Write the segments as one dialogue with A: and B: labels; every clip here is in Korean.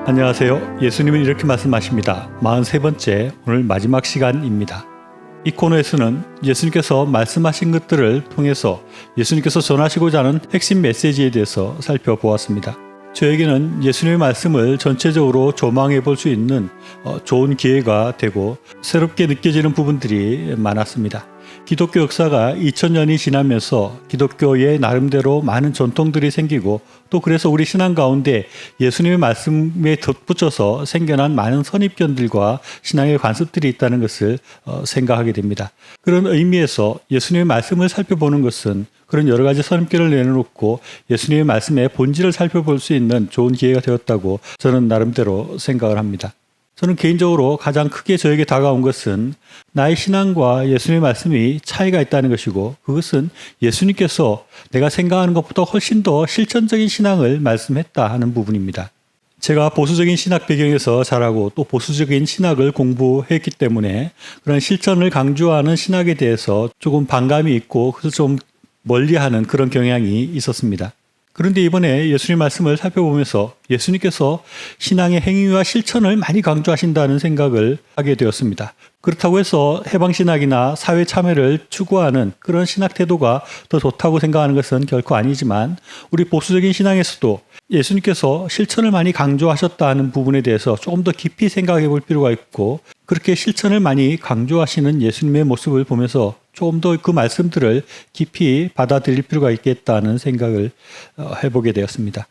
A: 안녕하세요. 예수님은 이렇게 말씀하십니다. 43번째 오늘 마지막 시간입니다. 이 코너에서는 예수님께서 말씀하신 것들을 통해서 예수님께서 전하시고자 하는 핵심 메시지에 대해서 살펴보았습니다. 저에게는 예수님의 말씀을 전체적으로 조망해 볼 수 있는 좋은 기회가 되고 새롭게 느껴지는 부분들이 많았습니다. 기독교 역사가 2000년이 지나면서 기독교의 나름대로 많은 전통들이 생기고 또 그래서 우리 신앙 가운데 예수님의 말씀에 덧붙여서 생겨난 많은 선입견들과 신앙의 관습들이 있다는 것을 생각하게 됩니다. 그런 의미에서 예수님의 말씀을 살펴보는 것은 그런 여러 가지 선입견을 내려놓고 예수님의 말씀의 본질을 살펴볼 수 있는 좋은 기회가 되었다고 저는 나름대로 생각을 합니다. 저는 개인적으로 가장 크게 저에게 다가온 것은 나의 신앙과 예수님의 말씀이 차이가 있다는 것이고 그것은 예수님께서 내가 생각하는 것보다 훨씬 더 실천적인 신앙을 말씀했다 하는 부분입니다. 제가 보수적인 신학 배경에서 자라고 또 보수적인 신학을 공부했기 때문에 그런 실천을 강조하는 신학에 대해서 조금 반감이 있고 그래서 좀 멀리하는 그런 경향이 있었습니다. 그런데 이번에 예수님 말씀을 살펴보면서 예수님께서 신앙의 행위와 실천을 많이 강조하신다는 생각을 하게 되었습니다. 그렇다고 해서 해방신학이나 사회 참여를 추구하는 그런 신학 태도가 더 좋다고 생각하는 것은 결코 아니지만 우리 보수적인 신앙에서도 예수님께서 실천을 많이 강조하셨다는 부분에 대해서 조금 더 깊이 생각해 볼 필요가 있고 그렇게 실천을 많이 강조하시는 예수님의 모습을 보면서 조금 더 그 말씀들을 깊이 받아들일 필요가 있겠다는 생각을 해보게 되었습니다.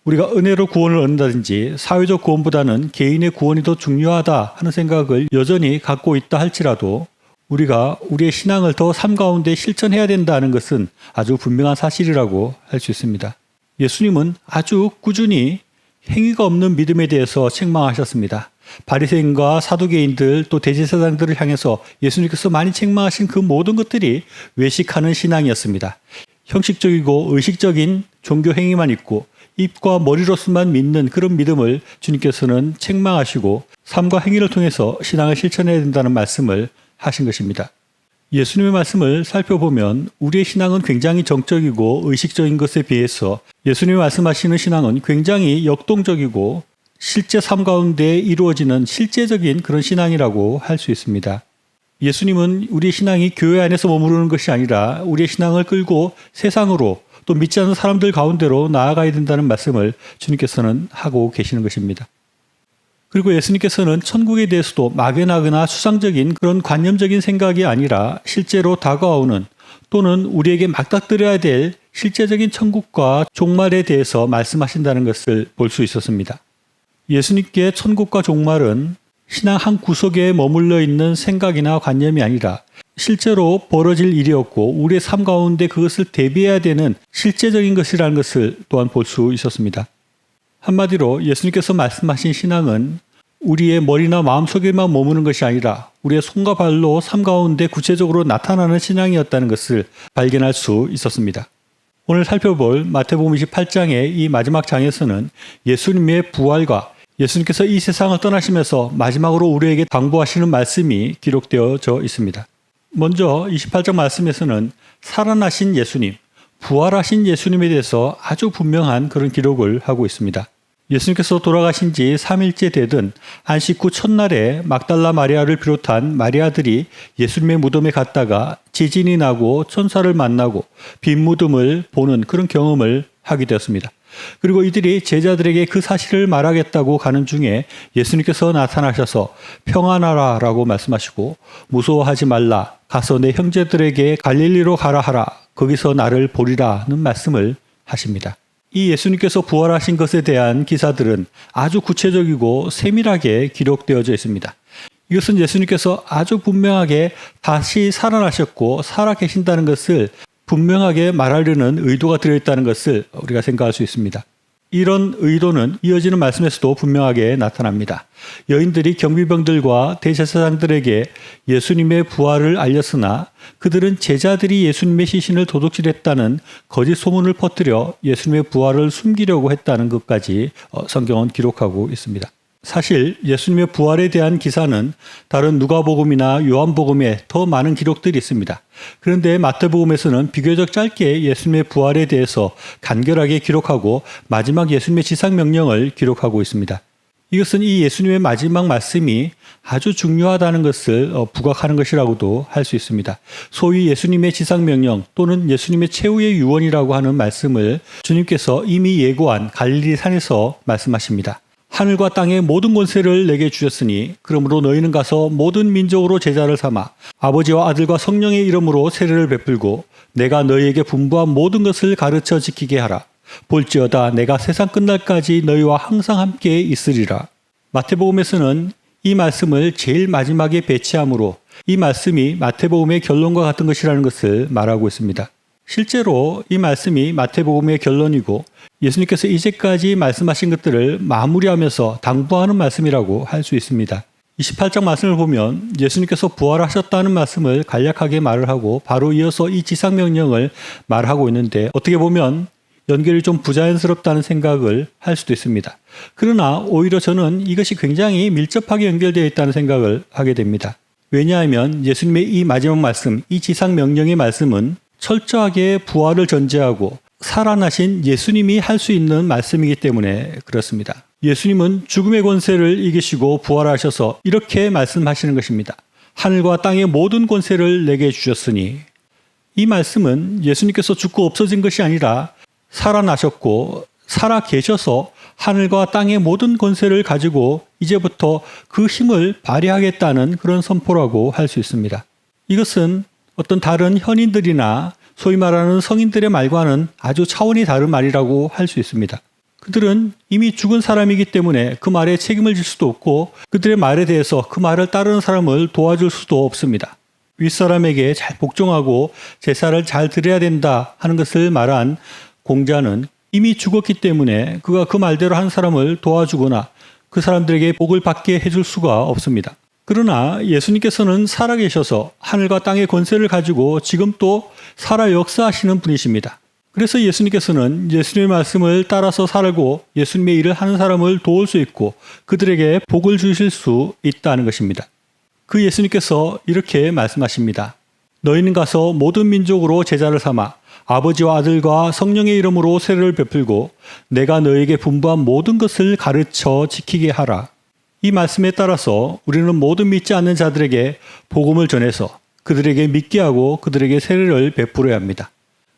A: 우리가 은혜로 구원을 얻는다든지 사회적 구원보다는 개인의 구원이 더 중요하다 하는 생각을 여전히 갖고 있다 할지라도 우리가 우리의 신앙을 더 삶 가운데 실천해야 된다는 것은 아주 분명한 사실이라고 할 수 있습니다. 예수님은 아주 꾸준히 행위가 없는 믿음에 대해서 책망하셨습니다. 바리새인과 사두개인들 또 대제사장들을 향해서 예수님께서 많이 책망하신 그 모든 것들이 외식하는 신앙이었습니다. 형식적이고 의식적인 종교 행위만 있고 입과 머리로서만 믿는 그런 믿음을 주님께서는 책망하시고 삶과 행위를 통해서 신앙을 실천해야 된다는 말씀을 하신 것입니다. 예수님의 말씀을 살펴보면 우리의 신앙은 굉장히 정적이고 의식적인 것에 비해서 예수님이 말씀하시는 신앙은 굉장히 역동적이고 실제 삶 가운데 이루어지는 실제적인 그런 신앙이라고 할 수 있습니다. 예수님은 우리의 신앙이 교회 안에서 머무르는 것이 아니라 우리의 신앙을 끌고 세상으로 또 믿지 않는 사람들 가운데로 나아가야 된다는 말씀을 주님께서는 하고 계시는 것입니다. 그리고 예수님께서는 천국에 대해서도 막연하거나 추상적인 그런 관념적인 생각이 아니라 실제로 다가오는 또는 우리에게 맞닥뜨려야 될 실제적인 천국과 종말에 대해서 말씀하신다는 것을 볼 수 있었습니다. 예수님께 천국과 종말은 신앙 한 구석에 머물러 있는 생각이나 관념이 아니라 실제로 벌어질 일이었고 우리의 삶 가운데 그것을 대비해야 되는 실제적인 것이라는 것을 또한 볼 수 있었습니다. 한마디로 예수님께서 말씀하신 신앙은 우리의 머리나 마음속에만 머무는 것이 아니라 우리의 손과 발로 삶 가운데 구체적으로 나타나는 신앙이었다는 것을 발견할 수 있었습니다. 오늘 살펴볼 마태복음 28장의 이 마지막 장에서는 예수님의 부활과 예수님께서 이 세상을 떠나시면서 마지막으로 우리에게 당부하시는 말씀이 기록되어져 있습니다. 먼저 28장 말씀에서는 살아나신 예수님, 부활하신 예수님에 대해서 아주 분명한 그런 기록을 하고 있습니다. 예수님께서 돌아가신 지 3일째 되던 안식 후 첫날에 막달라 마리아를 비롯한 마리아들이 예수님의 무덤에 갔다가 지진이 나고 천사를 만나고 빈 무덤을 보는 그런 경험을 하게 되었습니다. 그리고 이들이 제자들에게 그 사실을 말하겠다고 가는 중에 예수님께서 나타나셔서 평안하라 라고 말씀하시고 무서워하지 말라 가서 내 형제들에게 갈릴리로 가라 하라 거기서 나를 보리라는 말씀을 하십니다. 이 예수님께서 부활하신 것에 대한 기사들은 아주 구체적이고 세밀하게 기록되어져 있습니다. 이것은 예수님께서 아주 분명하게 다시 살아나셨고 살아계신다는 것을 분명하게 말하려는 의도가 들어있다는 것을 우리가 생각할 수 있습니다. 이런 의도는 이어지는 말씀에서도 분명하게 나타납니다. 여인들이 경비병들과 대제사장들에게 예수님의 부활을 알렸으나 그들은 제자들이 예수님의 시신을 도둑질했다는 거짓 소문을 퍼뜨려 예수님의 부활을 숨기려고 했다는 것까지 성경은 기록하고 있습니다. 사실 예수님의 부활에 대한 기사는 다른 누가복음이나 요한복음에 더 많은 기록들이 있습니다. 그런데 마태복음에서는 비교적 짧게 예수님의 부활에 대해서 간결하게 기록하고 마지막 예수님의 지상명령을 기록하고 있습니다. 이것은 이 예수님의 마지막 말씀이 아주 중요하다는 것을 부각하는 것이라고도 할 수 있습니다. 소위 예수님의 지상명령 또는 예수님의 최후의 유언이라고 하는 말씀을 주님께서 이미 예고한 갈릴리 산에서 말씀하십니다. 하늘과 땅의 모든 권세를 내게 주셨으니 그러므로 너희는 가서 모든 민족으로 제자를 삼아 아버지와 아들과 성령의 이름으로 세례를 베풀고 내가 너희에게 분부한 모든 것을 가르쳐 지키게 하라. 볼지어다 내가 세상 끝날까지 너희와 항상 함께 있으리라. 마태복음에서는 이 말씀을 제일 마지막에 배치함으로 이 말씀이 마태복음의 결론과 같은 것이라는 것을 말하고 있습니다. 실제로 이 말씀이 마태복음의 결론이고 예수님께서 이제까지 말씀하신 것들을 마무리하면서 당부하는 말씀이라고 할 수 있습니다. 28장 말씀을 보면 예수님께서 부활하셨다는 말씀을 간략하게 말을 하고 바로 이어서 이 지상명령을 말하고 있는데 어떻게 보면 연결이 좀 부자연스럽다는 생각을 할 수도 있습니다. 그러나 오히려 저는 이것이 굉장히 밀접하게 연결되어 있다는 생각을 하게 됩니다. 왜냐하면 예수님의 이 마지막 말씀, 이 지상명령의 말씀은 철저하게 부활을 전제하고 살아나신 예수님이 할 수 있는 말씀이기 때문에 그렇습니다. 예수님은 죽음의 권세를 이기시고 부활하셔서 이렇게 말씀하시는 것입니다. 하늘과 땅의 모든 권세를 내게 주셨으니 이 말씀은 예수님께서 죽고 없어진 것이 아니라 살아나셨고 살아 계셔서 하늘과 땅의 모든 권세를 가지고 이제부터 그 힘을 발휘하겠다는 그런 선포라고 할 수 있습니다. 이것은 어떤 다른 현인들이나 소위 말하는 성인들의 말과는 아주 차원이 다른 말이라고 할 수 있습니다. 그들은 이미 죽은 사람이기 때문에 그 말에 책임을 질 수도 없고 그들의 말에 대해서 그 말을 따르는 사람을 도와줄 수도 없습니다. 윗사람에게 잘 복종하고 제사를 잘 드려야 된다 하는 것을 말한 공자는 이미 죽었기 때문에 그가 그 말대로 한 사람을 도와주거나 그 사람들에게 복을 받게 해줄 수가 없습니다. 그러나 예수님께서는 살아계셔서 하늘과 땅의 권세를 가지고 지금 또 살아 역사하시는 분이십니다. 그래서 예수님께서는 예수님의 말씀을 따라서 살고 예수님의 일을 하는 사람을 도울 수 있고 그들에게 복을 주실 수 있다는 것입니다. 그 예수님께서 이렇게 말씀하십니다. 너희는 가서 모든 민족으로 제자를 삼아 아버지와 아들과 성령의 이름으로 세례를 베풀고 내가 너희에게 분부한 모든 것을 가르쳐 지키게 하라. 이 말씀에 따라서 우리는 모든 믿지 않는 자들에게 복음을 전해서 그들에게 믿게 하고 그들에게 세례를 베풀어야 합니다.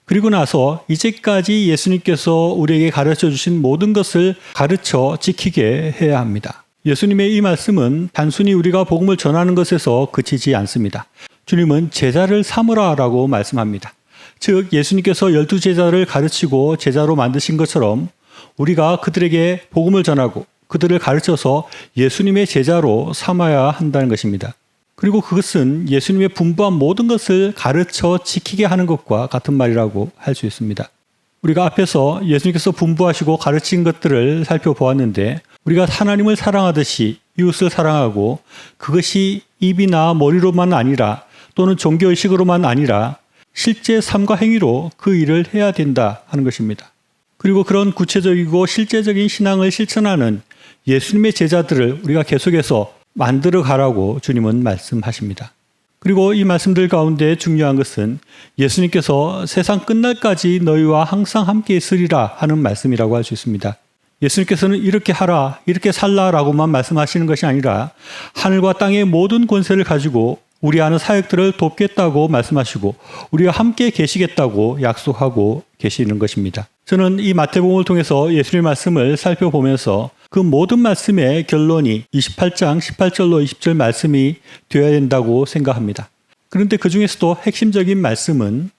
A: 그리고 나서 이제까지 예수님께서 우리에게 가르쳐 주신 모든 것을 가르쳐 지키게 해야 합니다. 예수님의 이 말씀은 단순히 우리가 복음을 전하는 것에서 그치지 않습니다. 주님은 제자를 삼으라라고 말씀합니다. 즉 예수님께서 12제자를 가르치고 제자로 만드신 것처럼 우리가 그들에게 복음을 전하고 그들을 가르쳐서 예수님의 제자로 삼아야 한다는 것입니다. 그리고 그것은 예수님의 분부한 모든 것을 가르쳐 지키게 하는 것과 같은 말이라고 할 수 있습니다. 우리가 앞에서 예수님께서 분부하시고 가르친 것들을 살펴보았는데 우리가 하나님을 사랑하듯이 이웃을 사랑하고 그것이 입이나 머리로만 아니라 또는 종교의식으로만 아니라 실제 삶과 행위로 그 일을 해야 된다 하는 것입니다. 그리고 그런 구체적이고 실제적인 신앙을 실천하는 예수님의 제자들을 우리가 계속해서 만들어 가라고 주님은 말씀하십니다. 그리고 이 말씀들 가운데 중요한 것은 예수님께서 세상 끝날까지 너희와 항상 함께 있으리라 하는 말씀이라고 할 수 있습니다. 예수님께서는 이렇게 하라, 이렇게 살라라고만 말씀하시는 것이 아니라 하늘과 땅의 모든 권세를 가지고 우리 하는 사역들을 돕겠다고 말씀하시고 우리와 함께 계시겠다고 약속하고 계시는 것입니다. 저는 이 마태복음을 통해서 예수님의 말씀을 살펴보면서 그 모든 말씀의 결론이 28장 18절로 20절 말씀이 되어야 된다고 생각합니다. 그런데 그 중에서도 핵심적인 말씀은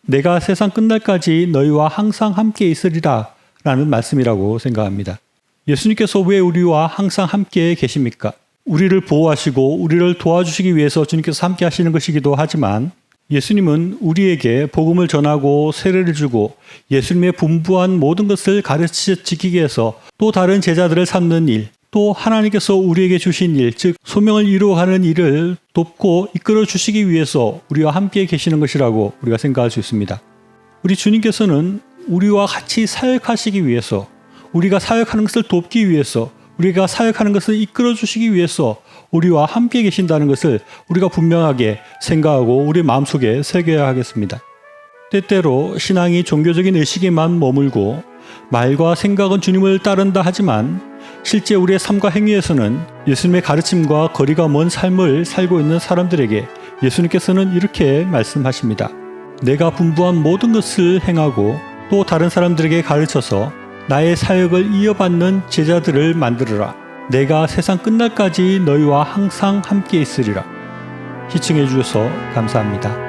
A: 내가 세상 끝날까지 너희와 항상 함께 있으리라 라는 말씀이라고 생각합니다. 예수님께서 왜 우리와 항상 함께 계십니까? 우리를 보호하시고 우리를 도와주시기 위해서 주님께서 함께 하시는 것이기도 하지만 예수님은 우리에게 복음을 전하고 세례를 주고 예수님의 분부한 모든 것을 가르쳐 지키기 위해서 또 다른 제자들을 삼는 일, 또 하나님께서 우리에게 주신 일, 즉 소명을 이루어가는 일을 돕고 이끌어 주시기 위해서 우리와 함께 계시는 것이라고 우리가 생각할 수 있습니다. 우리 주님께서는 우리와 같이 사역하시기 위해서, 우리가 사역하는 것을 돕기 위해서, 우리가 사역하는 것을 이끌어 주시기 위해서 우리와 함께 계신다는 것을 우리가 분명하게 생각하고 우리 마음속에 새겨야 하겠습니다. 때때로 신앙이 종교적인 의식에만 머물고 말과 생각은 주님을 따른다 하지만 실제 우리의 삶과 행위에서는 예수님의 가르침과 거리가 먼 삶을 살고 있는 사람들에게 예수님께서는 이렇게 말씀하십니다. 내가 분부한 모든 것을 행하고 또 다른 사람들에게 가르쳐서 나의 사역을 이어받는 제자들을 만들어라. 내가 세상 끝날까지 너희와 항상 함께 있으리라. 시청해 주셔서 감사합니다.